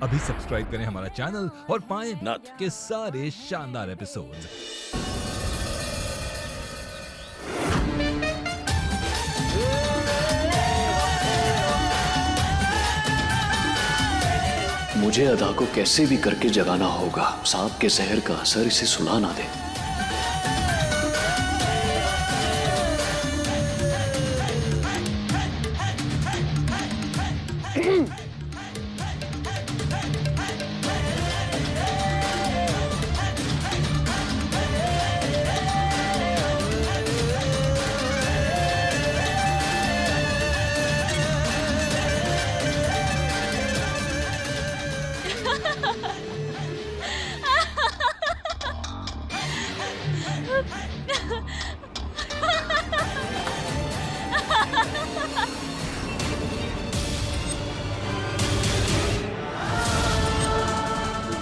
अभी सब्सक्राइब करें हमारा चैनल और पाएं नाथ के सारे शानदार एपिसोड्स। मुझे अदा को कैसे भी करके जगाना होगा। सांप के जहर का असर इसे सुला ना दे।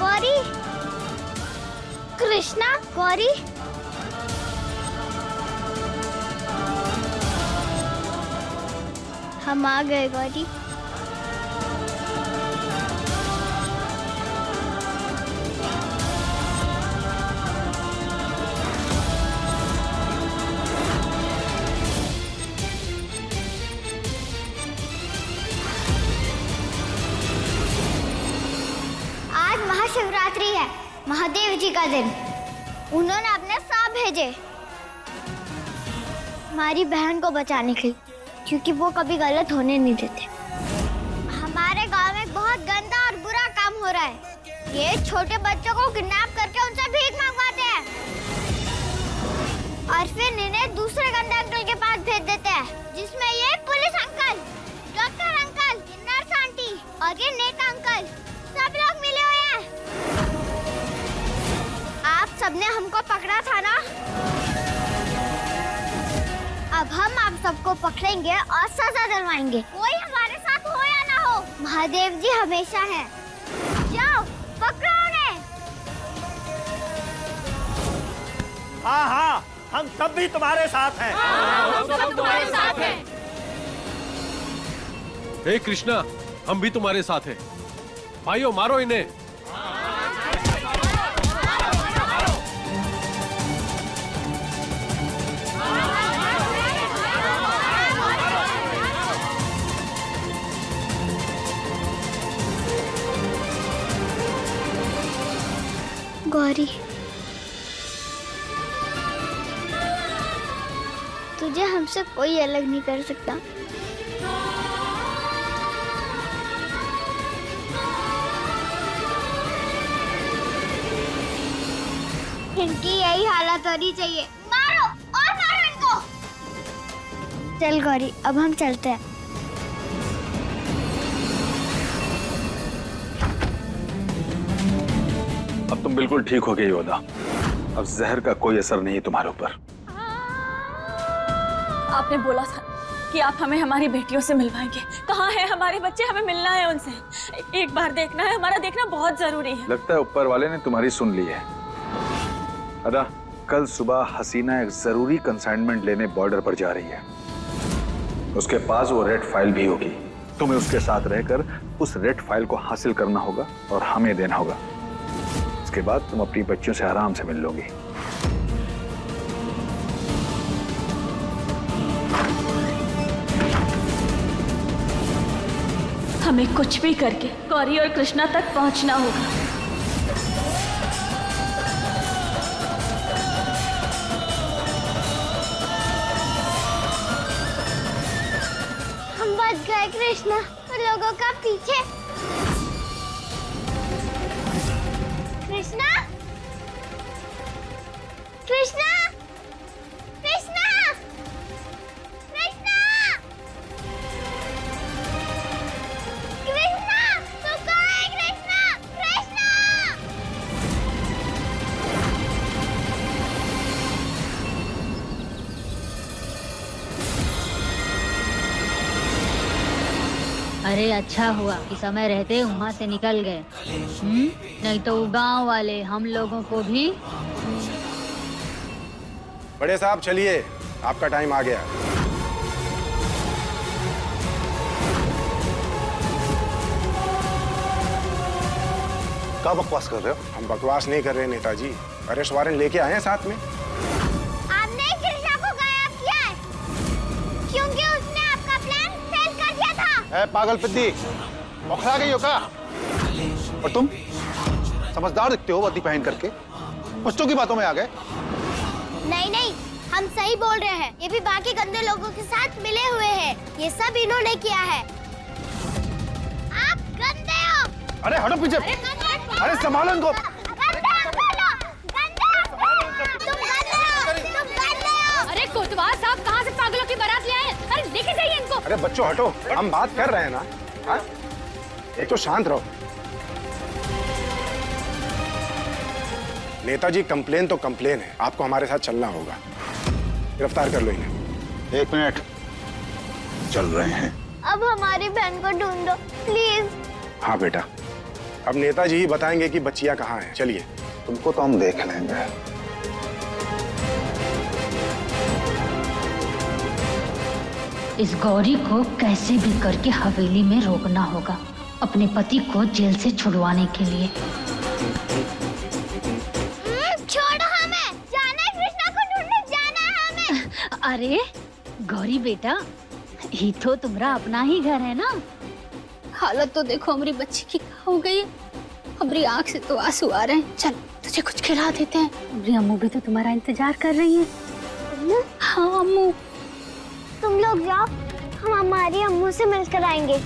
गौरी, कृष्णा, गौरी, हम आ गए गौरी। आज महाशिवरात्रि है, महादेव जी का दिन। उन्होंने अपने सांप भेजे हमारी बहन को बचाने के लिए, क्योंकि वो कभी गलत होने नहीं देते। हमारे गांव में बहुत गंदा और बुरा काम हो रहा है। ये छोटे बच्चों को किडनैप करके उनसे भीख मंगवाते हैं और फिर इन्हें दूसरे गंदे अंकल के पास भेज देते हैं, जिसमें ये police uncle, doctor uncle, nurse aunty और ये नेता अंकल सब लोग मिले हुए हैं। आप सबने हमको पकड़ा था ना? अब हम आप सबको पकड़ेंगे और सजा दिलवाएंगे। कोई हमारे साथ हो या ना हो, महादेव जी हमेशा हैं। जाओ पकड़ो उन्हें। हाँ हाँ, हम सब भी तुम्हारे साथ हैं। हम सब तुम्हारे साथ हैं। हे कृष्णा, हम भी तुम्हारे साथ हैं। भाइयों, मारो इन्हें। गौरी, तुझे हमसे कोई अलग नहीं कर सकता। इनकी यही हालत होनी चाहिए। मारो और मारो इनको। चल गौरी, अब हम चलते हैं। अब तुम बिल्कुल ठीक हो गई योदा। अब जहर का कोई असर नहीं तुम्हारे ऊपर। आपने बोला था कि आप हमें हमारी बेटियों से मिलवाएंगे। कहाँ है हमारे बच्चे? हमें मिलना है उनसे। एक बार देखना है, हमारा देखना बहुत जरूरी है। लगता है ऊपर वाले ने तुम्हारी सुन ली है। अदा, कल सुबह हसीना एक जरूरी कंसाइनमेंट लेने बॉर्डर पर जा रही है। उसके पास वो रेड फाइल भी होगी। तुम्हें उसके साथ रहकर उस रेड फाइल को हासिल करना होगा और हमें देना होगा। उसके बाद तुम अपनी बच्चियों से आराम से मिल लोगी। हमें कुछ भी करके गौरी और कृष्णा तक पहुंचना होगा। हम बच गए कृष्णा, उन लोगों का पीछे। कृष्णा, कृष्णा, कृष्णा, कृष्णा, कृष्णा, तू कहाँ है कृष्णा? कृष्णा! अरे अच्छा हुआ कि समय रहते वहाँ से निकल गए। नहीं तो गांव वाले हम लोगों को भी। बड़े साहब चलिए, आपका टाइम आ गया। क्या बकवास कर रहे हो? हम बकवास नहीं कर रहे नेताजी, अरेस्ट वारंट लेके आए हैं साथ में। आपने कृष्णा को गायब किया है क्योंकि उसने आपका प्लान फेल कर दिया था। ए पागल पिद्दी, बौखला गई हो क्या? और तुम समझदार दिखते हो वर्दी पहन करके, बच्चों की बातों में आ गए। नहीं नहीं, हम सही बोल रहे हैं। ये भी बाकी गंदे लोगों के साथ मिले हुए हैं। ये सब इन्होंने किया है। आप गंदे हो। अरे हटो पीछे। अरे संभालो इनको। अरे कोतवाल साहब कहाँ से पागलों की बारात ले आए? अरे लेके जाइए इनको। अरे बच्चों हटो, हम बात कर रहे हैं ना। हाँ? एक तो शांत रहो। नेताजी कंप्लेन तो कंप्लेन है, आपको हमारे साथ चलना होगा। गिरफ्तार कर लो इन्हें। 1 मिनट, चल रहे हैं। अब हमारी बहन को ढूंढो प्लीज। हाँ बेटा, अब नेताजी ही बताएंगे कि बच्चियां कहाँ हैं। चलिए। तुमको तो हम देख लेंगे। इस गौरी को कैसे भी करके हवेली में रोकना होगा, अपने पति को जेल से छुड़वाने के लिए। छोड़ो हमें, जाना है कृष्णा को ढूंढने, जाना है हमें। अरे गौरी बेटा, ये तो तुम्हारा अपना ही घर है ना। हालत तो देखो हमारी बच्ची की क्या हो गई है। हमारी आंख से तो आंसू आ रहे हैं। चल तुझे कुछ खिला देते हैं। हमारी अम्मू भी तो तुम्हारा इंतजार कर रही है। हाँ अम्मू। तुम लोग जाओ, हम हमारी अम्मू से मिलकर आएंगे।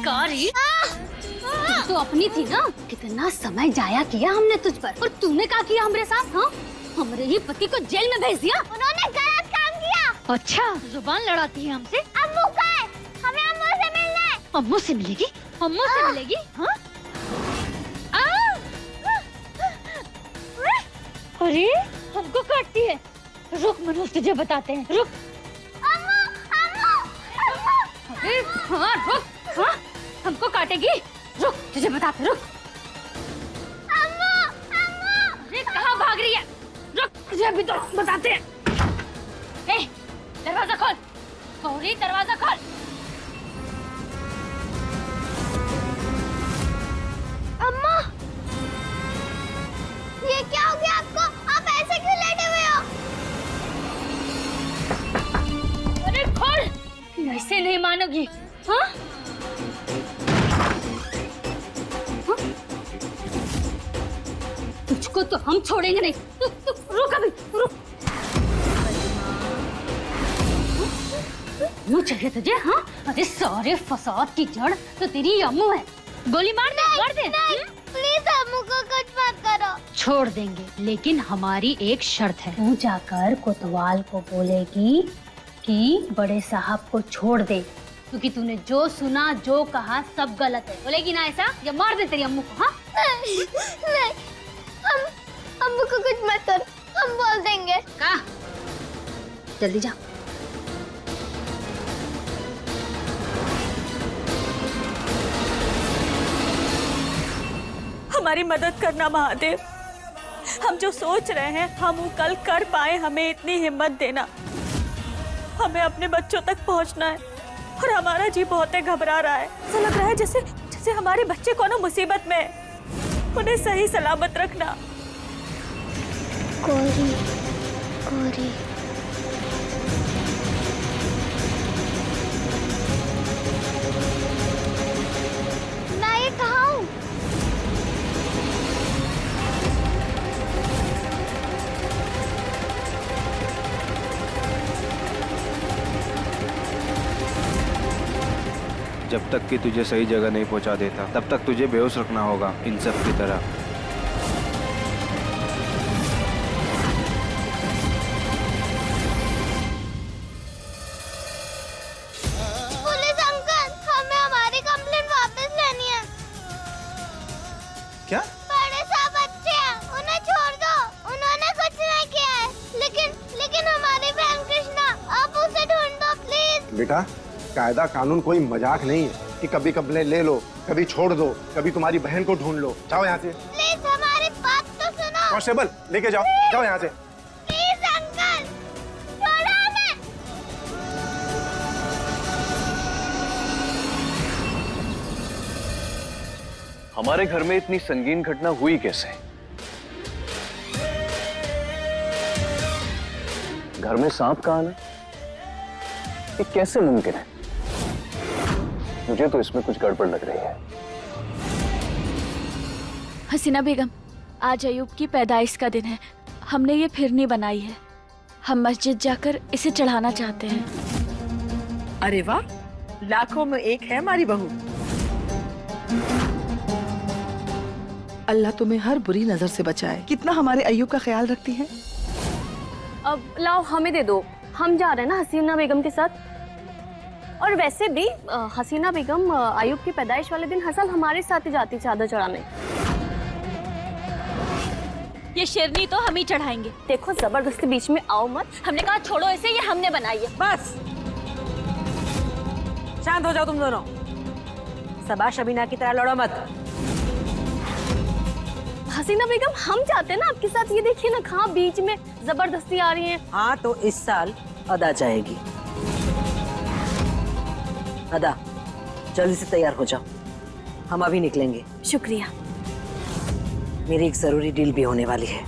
गौरी तो अपनी थी ना, कितना समय जाया किया हमने तुझ पर, और तूने क्या किया हमारे साथ? हाँ, हमारे ही पति को जेल में भेज दिया। उन्होंने गलत काम किया। अच्छा, जुबान लड़ाती है हमसे। अम्मू का है, हमें अम्मू से मिलना है। अम्मू से मिलेगी? अम्मू से मिलेगी? हाँ? अरे हमको काटती है। रुक मनोज, तुझे बताते हैं। रुक। अम्मू, अम्मू, अम्मू। अरे हाँ रुक। हाँ हमको काटेगी। रुक, तुझे बताते। रुक। अम्मू, अम्मू। अरे कहाँ भाग रही है? रुक, तुझे अभी तो बताते हैं। ए, दरवाजा खोल। गौरी दरवाजा खोल। अम्मा, ये क्या हो गया आपको? आप ऐसे क्यों लेटे हुए हो? अरे खोल। ऐसे नहीं मानोगी। हाँ? हाँ? तुझको तो हम छोड़ेंगे नहीं। रुक अभी, रुक। यूँ चाहिए तुझे? हाँ? अरे सारे फसाद की जड़ तो तेरी अम्मू है। गोली मार दे, मार दे। नहीं, प्लीज अम्मू को कुछ मत करो। छोड़ देंगे, लेकिन हमारी एक शर्त है। तू जाकर कोतवाल को बोलेगी कि बड़े साहब को छोड़ दे, क्योंकि तूने जो सुना जो कहा सब गलत है। बोलेगी ना ऐसा, या मार दे तेरी अम्मू को। हाँ? नहीं, हम अम्मू को कुछ मत करो, हम बोल देंगे। कहा? जल्दी जा। हमारी मदद करना महादेव। हम जो सोच रहे हैं हम वो कल कर पाए, हमें इतनी हिम्मत देना। हमें अपने बच्चों तक पहुंचना है और हमारा जी बहुत घबरा रहा है। ऐसा लग रहा है जैसे जैसे हमारे बच्चे कोनो मुसीबत में है। उन्हें सही सलामत रखना। गौरी, गौरी। मैं ये कहाँ हूँ? जब तक कि तुझे सही जगह नहीं पहुंचा देता तब तक तुझे बेहोश रखना होगा, इन सब की तरह। पुलिस अंकल, हमें हमारी कंप्लेंट वापस लेनी है। क्या? बड़े साहब अच्छे हैं, उन्हें छोड़ दो। उन्होंने कुछ नहीं किया है, लेकिन हमारी बहन कृष्णा, आप उसे ढूंढ दो प्लीज। बेटा, कायदा कानून कोई मजाक नहीं है कि कभी कंप्लेन ले लो, कभी छोड़ दो, कभी तुम्हारी बहन को ढूंढ लो। जाओ यहाँ से। प्लीज हमारी बात तो सुनो। कांस्टेबल लेके जाओ, जाओ यहाँ से। प्लीज अंकल, छोड़ो हमें। हमारे घर में इतनी संगीन घटना हुई कैसे? घर में सांप का आना ये कैसे मुमकिन है? मुझे तो इसमें कुछ गड़बड़ लग रही है। हसीना बेगम, आज अयूब की पैदाइश का दिन है। हमने ये फिरनी बनाई है। हम मस्जिद जाकर इसे चढ़ाना चाहते हैं। अरे वाह, लाखों में एक है हमारी बहू। अल्लाह तुम्हें हर बुरी नजर से बचाए। कितना हमारे अयूब का ख्याल रखती है। अब लाओ हमें दे दो, हम जा रहे हैं ना हसीना बेगम के साथ। और वैसे भी हसीना बेगम अयूब की पैदाइश वाले दिन हसल हमारे साथ ही जाती चादर चढ़ाने। ये शेरनी तो हम ही चढ़ाएंगे। देखो जबरदस्ती बीच में आओ मत। हमने कहा छोड़ो इसे, ये हमने बनाई है। बस शांत हो जाओ तुम दोनों। सबा शबीना की तरह लड़ो मत। हसीना बेगम हम जाते हैं ना आपके साथ। ये देखिए ना कहाँ बीच में जबरदस्ती आ रही है। हाँ तो इस साल अदा जाएगी। अदा जल्दी से तैयार हो जाओ, हम अभी निकलेंगे। शुक्रिया। मेरी एक जरूरी डील भी होने वाली है।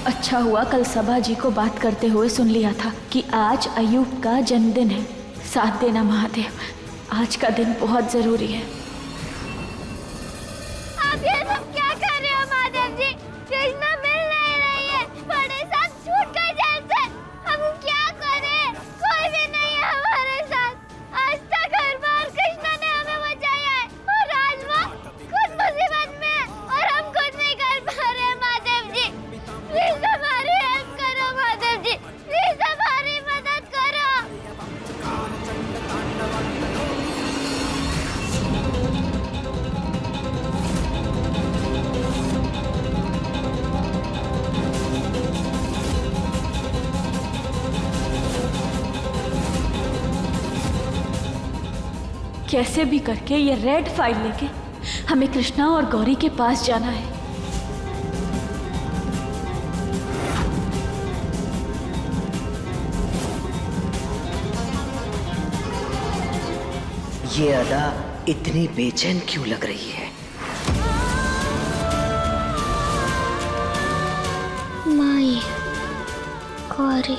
अच्छा हुआ कल सबा जी को बात करते हुए सुन लिया था कि आज अयूब का जन्मदिन है। साथ देना महादेव, आज का दिन बहुत जरूरी है। आप ये सब क्या कर रहे हो महादेव जी? कृष्णा मिल नहीं रही है, बड़े साथ छूट गए जेल से। हम क्या करें? कोई भी नहीं है हमारे साथ। आज तक हर बार कृष्णा ने हमें बचाया है और आज वो खुद मुसीबत में है और हम कुछ नहीं कर पा रहे हैं महादेव जी। प्लीज हमारी हेल्प करो महादेव जी, प्लीज हमारी मदद करो। कैसे भी करके ये रेड फाइल लेके हमें कृष्णा और गौरी के पास जाना है। ये अदा इतनी बेचैन क्यों लग रही है? माई गौरी,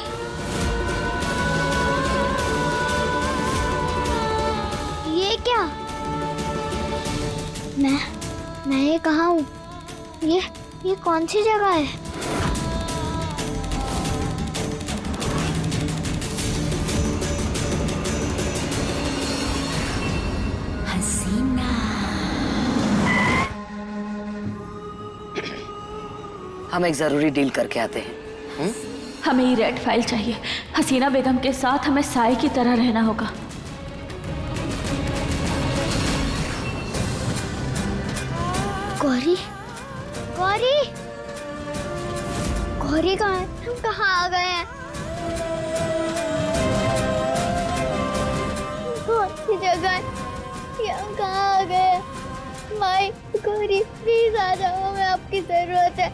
ये क्या? मैं ये कहाँ हूँ? ये कौन सी जगह है? हम एक जरूरी डील करके आते हैं। हमें ये रेड फाइल चाहिए। हसीना बेगम के साथ हमें साई की तरह रहना होगा। गौरी, गौरी, गौरी कहाँ है? हम कहाँ आ गए हैं? कौन सी जगह है? ये हम कहाँ आ गए हैं? माई गौरी प्लीज आ जाओ, हमें आपकी जरूरत है।